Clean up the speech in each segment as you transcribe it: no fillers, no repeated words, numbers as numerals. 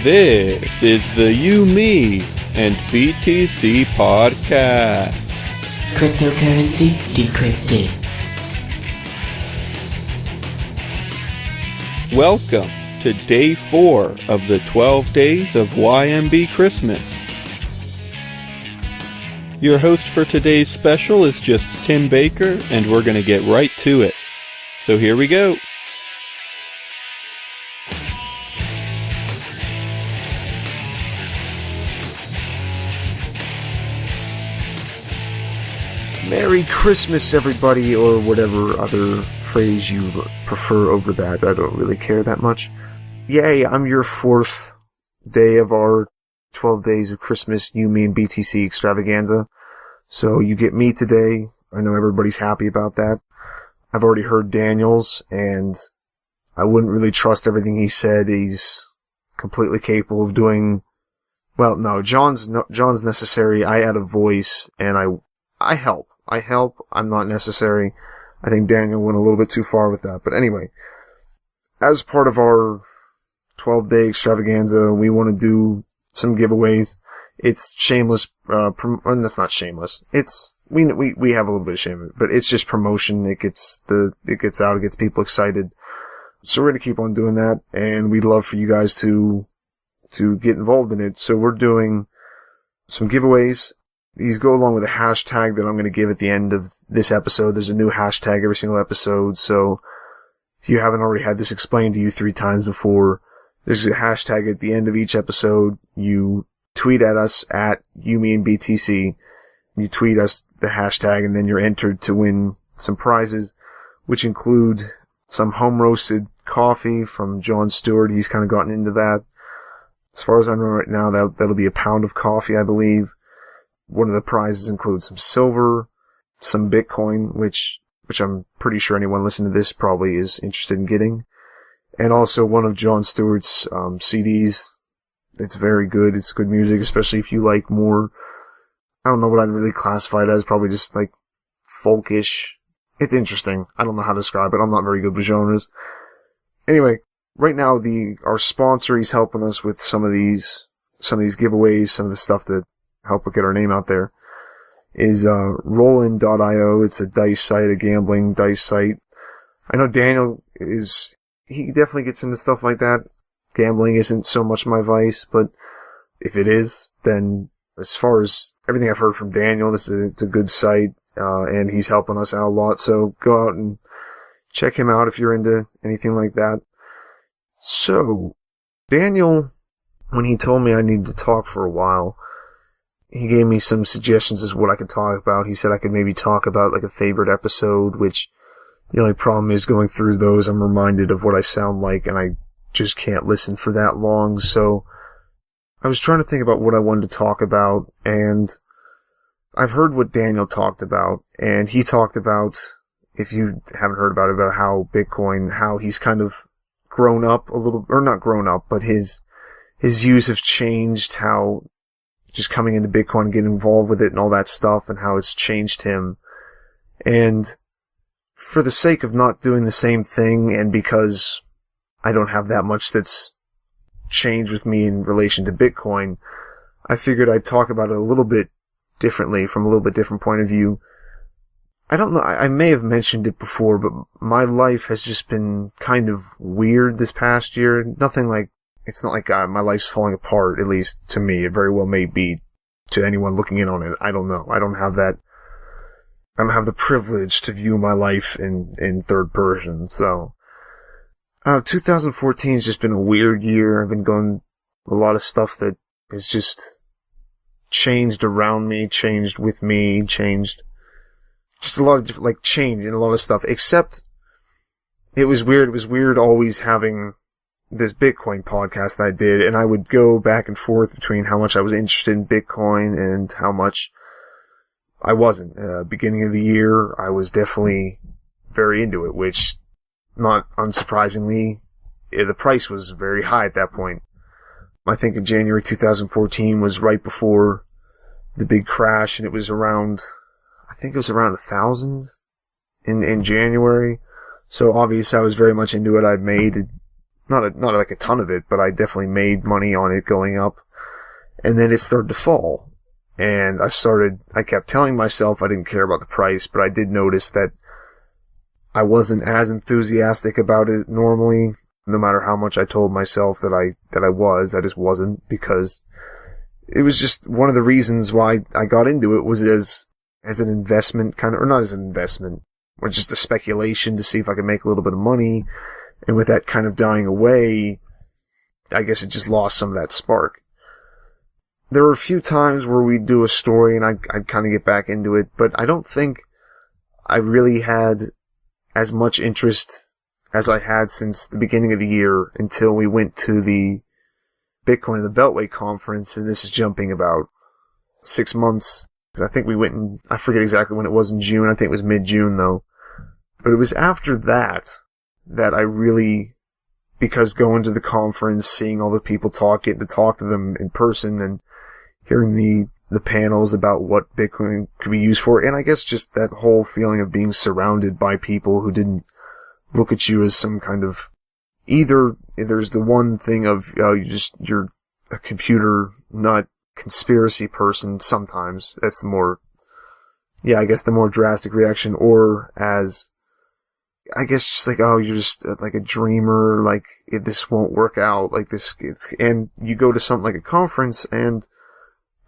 This is the You, Me, and BTC podcast. Cryptocurrency decrypted. Welcome to day 4 of the 12 days of YMB Christmas. Your host for today's special is just Tim Baker, and we're going to get right to it. So here we go. Merry Christmas, everybody, or whatever other phrase you prefer over that. I don't really care that much. Yay, I'm your 4th day of our 12 days of Christmas You, Me, and BTC extravaganza. So you get me today. I know everybody's happy about that. I've already heard Daniel's, and I wouldn't really trust everything he said. He's completely capable of doing... Well, no, John's necessary. I add a voice, and I help. I'm not necessary. I think Daniel went a little bit too far with that. But anyway, as part of our 12-day extravaganza, we want to do some giveaways. It's shameless, that's not shameless. It's, we have a little bit of shame, but it's just promotion. It gets out, it gets people excited. So we're going to keep on doing that, and we'd love for you guys to get involved in it. So we're doing some giveaways. These go along with a hashtag that I'm going to give at the end of this episode. There's a new hashtag every single episode, so if you haven't already had this explained to you 3 times before, there's a hashtag at the end of each episode. You tweet at us at YouMeAndBTC. You tweet us the hashtag, and then you're entered to win some prizes, which include some home-roasted coffee from Jon Stewart. He's kind of gotten into that. As far as I know right now, that'll be a pound of coffee, I believe. One of the prizes includes some silver, some Bitcoin, which I'm pretty sure anyone listening to this probably is interested in getting, and also one of Jon Stewart's CDs. It's very good. It's good music, especially if you like more, I don't know what I'd really classify it as, probably just like folkish. It's interesting. I don't know how to describe it. I'm not very good with genres. Anyway, right now our sponsor, he's helping us with some of these giveaways, some of the stuff that help get our name out there, is Rollin.io. It's a dice site, a gambling dice site. I know Daniel he definitely gets into stuff like that. Gambling isn't so much my vice, but if it is, then as far as everything I've heard from Daniel, it's a good site, and he's helping us out a lot. So go out and check him out if you're into anything like that. So, Daniel, when he told me I needed to talk for a while, he gave me some suggestions as to what I could talk about. He said I could maybe talk about like a favorite episode, which the only problem is going through those, I'm reminded of what I sound like, and I just can't listen for that long. So I was trying to think about what I wanted to talk about, and I've heard what Daniel talked about, and he talked about, if you haven't heard about it, about how Bitcoin, how he's kind of grown up a little, or not grown up, but his views have changed, how just coming into Bitcoin, getting involved with it and all that stuff, and how it's changed him. And for the sake of not doing the same thing, and because I don't have that much that's changed with me in relation to Bitcoin, I figured I'd talk about it a little bit differently, from a little bit different point of view. I don't know, I may have mentioned it before, but my life has just been kind of weird this past year. Nothing like, it's not like my life's falling apart, at least to me. It very well may be to anyone looking in on it. I don't know. I don't have the privilege to view my life in third person. So, 2014 has just been a weird year. I've been going a lot of stuff that has just changed around me, changed with me, changed just a lot of different, like, change in a lot of stuff. Except, it was weird. It was weird always having this Bitcoin podcast that I did, and I would go back and forth between how much I was interested in Bitcoin and how much I wasn't. Beginning of the year, I was definitely very into it, which, not unsurprisingly, the price was very high at that point. I think in January 2014 was right before the big crash, and it was around, I think it was around 1,000 in January. So obviously I was very much into it. I'd made not like a ton of it, but I definitely made money on it going up. And then it started to fall. And I kept telling myself I didn't care about the price, but I did notice that I wasn't as enthusiastic about it normally, no matter how much I told myself that I was. I just wasn't, because it was just one of the reasons why I got into it was as an investment kind of, or not as an investment, or just a speculation to see if I could make a little bit of money. And with that kind of dying away, I guess it just lost some of that spark. There were a few times where we'd do a story and I'd kind of get back into it, but I don't think I really had as much interest as I had since the beginning of the year until we went to the Bitcoin and the Beltway conference, and this is jumping about 6 months. I think we went in, I forget exactly when it was in June, I think it was mid-June though. But it was after that I really, because going to the conference, seeing all the people talk, getting to talk to them in person and hearing the panels about what Bitcoin could be used for, and I guess just that whole feeling of being surrounded by people who didn't look at you as some kind of, either there's the one thing of, you're a computer nut conspiracy person sometimes, that's the more, I guess the more drastic reaction, or as, I guess just like, you're just like a dreamer, like this won't work out, like this, and you go to something like a conference and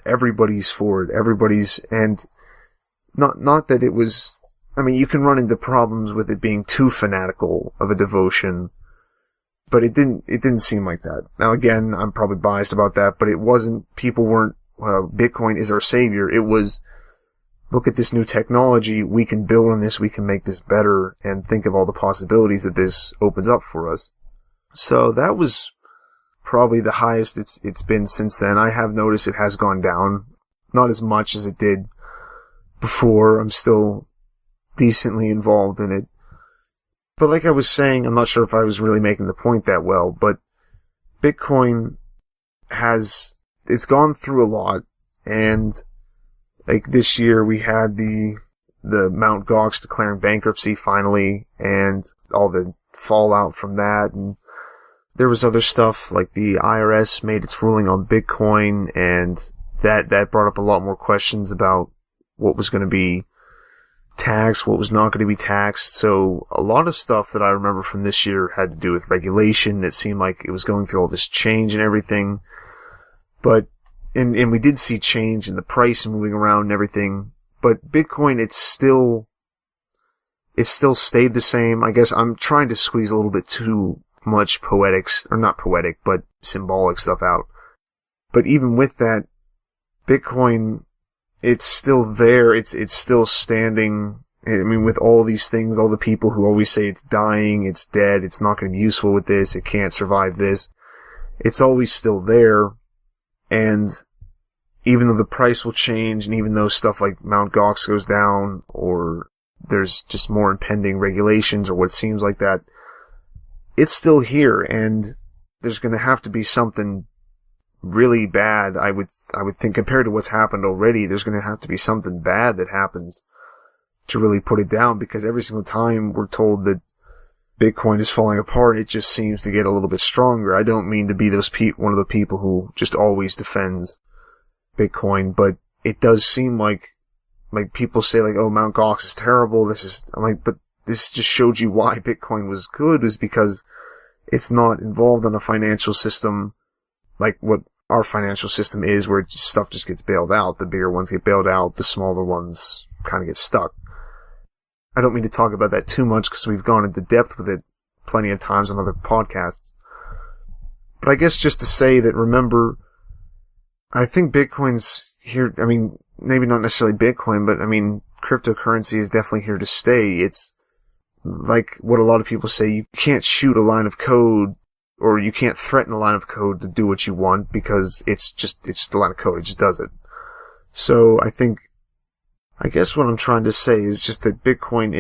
everybody's for it. And not that it was, I mean, you can run into problems with it being too fanatical of a devotion, but it didn't seem like that. Now again, I'm probably biased about that, but it wasn't, people weren't, Bitcoin is our savior. It was, look at this new technology, we can build on this, we can make this better, and think of all the possibilities that this opens up for us. So that was probably the highest it's been since then. I have noticed it has gone down, not as much as it did before. I'm still decently involved in it. But like I was saying, I'm not sure if I was really making the point that well, but Bitcoin it's gone through a lot, and like this year we had the Mt. Gox declaring bankruptcy finally, and all the fallout from that, and there was other stuff like the IRS made its ruling on Bitcoin, and that brought up a lot more questions about what was going to be taxed, what was not going to be taxed. So a lot of stuff that I remember from this year had to do with regulation. It seemed like it was going through all this change and everything. But, and we did see change in the price moving around and everything. But Bitcoin, it still stayed the same. I guess I'm trying to squeeze a little bit too much not poetic, but symbolic stuff out. But even with that, Bitcoin, it's still there, it's still standing. I mean, with all these things, all the people who always say it's dying, it's dead, it's not going to be useful with this, it can't survive this, it's always still there. And even though the price will change, and even though stuff like Mt. Gox goes down, or there's just more impending regulations, or what seems like that, it's still here, and there's going to have to be something really bad, I would think, compared to what's happened already. There's going to have to be something bad that happens to really put it down, because every single time we're told that Bitcoin is falling apart, it just seems to get a little bit stronger. I don't mean to be one of the people who just always defends Bitcoin, but it does seem like people say like, oh, Mt. Gox is terrible, I'm like, but this just showed you why Bitcoin was good, is because it's not involved in a financial system like what our financial system is, where stuff just gets bailed out. The bigger ones get bailed out, the smaller ones kind of get stuck. I don't mean to talk about that too much, because we've gone into depth with it plenty of times on other podcasts. But I guess just to say that, remember, I think Bitcoin's here, I mean, maybe not necessarily Bitcoin, but I mean, cryptocurrency is definitely here to stay. It's like what a lot of people say, you can't shoot a line of code, or you can't threaten a line of code to do what you want, because it's just the line of code, it just does it. So I guess what I'm trying to say is just that Bitcoin,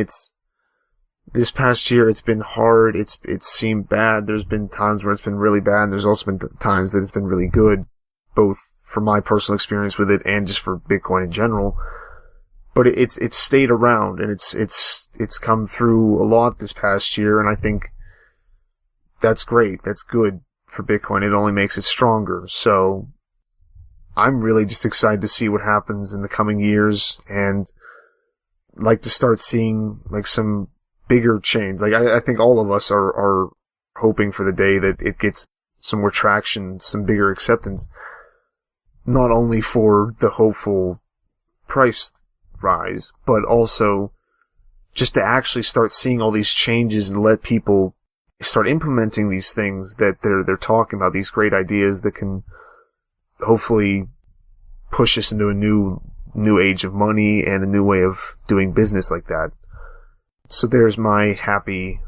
this past year, it's been hard, it's seemed bad. There's been times where it's been really bad, and there's also been times that it's been really good, both from my personal experience with it and just for Bitcoin in general. But it's stayed around, and it's come through a lot this past year, and I think that's great. That's good for Bitcoin. It only makes it stronger. So I'm really just excited to see what happens in the coming years, and like to start seeing like some bigger change. Like I think all of us are hoping for the day that it gets some more traction, some bigger acceptance, not only for the hopeful price rise, but also just to actually start seeing all these changes and let people start implementing these things that they're talking about, these great ideas that can hopefully push us into a new age of money and a new way of doing business like that. So there's my happy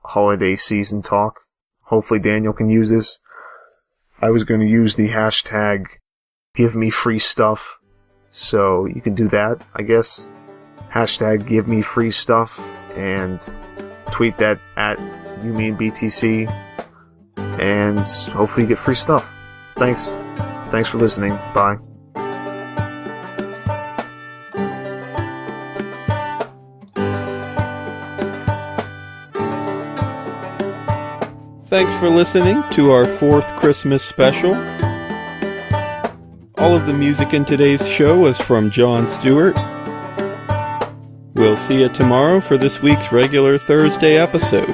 holiday season talk. Hopefully Daniel can use this. I was going to use the hashtag give me free stuff, so you can do that, I guess. Hashtag give me free stuff, and tweet that at YMB, and hopefully you get free stuff. Thanks for listening. Bye. Thanks for listening to our 4th Christmas special. All of the music in today's show was from Jon Stewart. We'll see you tomorrow for this week's regular Thursday episode.